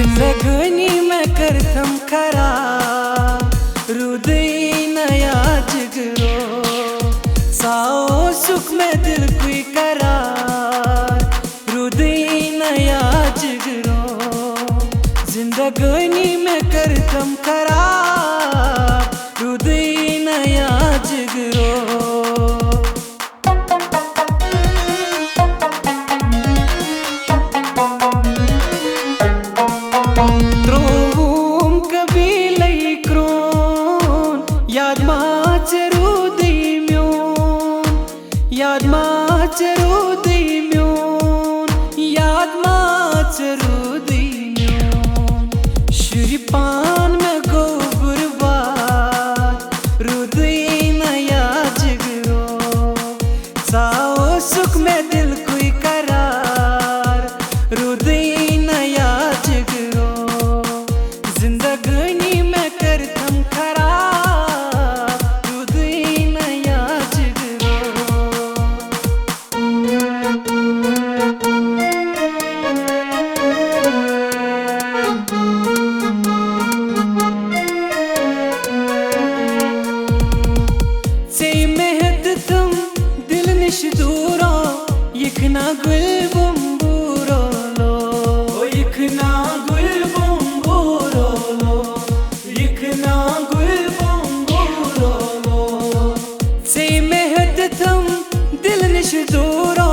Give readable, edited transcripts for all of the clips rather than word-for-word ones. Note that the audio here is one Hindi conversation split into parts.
जिंदगानी में करतम खराब हृदय नया जिगरो साओ सुख में दिल कोई करार हृदय नया जिगरो जिंदगानी में करतम खराब हृदय नया जिगरो याद माचरू दिम्योन याद माचरू दिम्योन शुरीपान में गो बुरबाद हृदय नया जिगरो साओ सुख में दिल कोई करार हृदय नया जिगरो जिंदगानी में करतम खराब हृदय नया दूरो यखना गुल बुम्बूरो लो यखना गुल बुम्बूरो लो यखना गुल बुम्बूरो लो से मेहद तुम दिल निश दूरो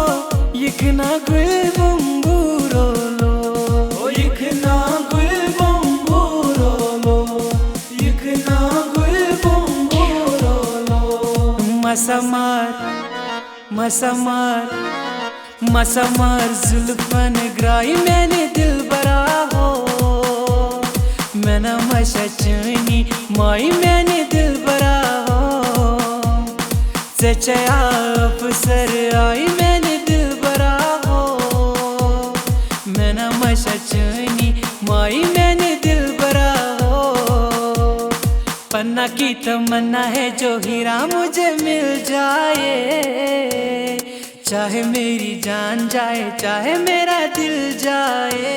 यखना गुल बुम्बूरो लो यखना गुल बुम्बूरो लो यखना गुल बुम्बूरो लो मसमार जुल्फन ग्राई मैंने दिल बरा हो मैंने मशचनी माई मैंने दिल बरा हो सचया अफसर आई मैंने दिल बरा हो मैंने मशचनी माई मैंने दिल बरा हो पन्ना की तमन्ना है जो हीरा मुझे मिल जाए चाहे मेरी जान जाए चाहे मेरा दिल जाए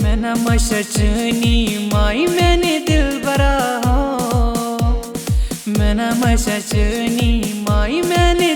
मैं न मशचनी माई मैंने दिल बरा हो मैं न मशचनी माई मैंने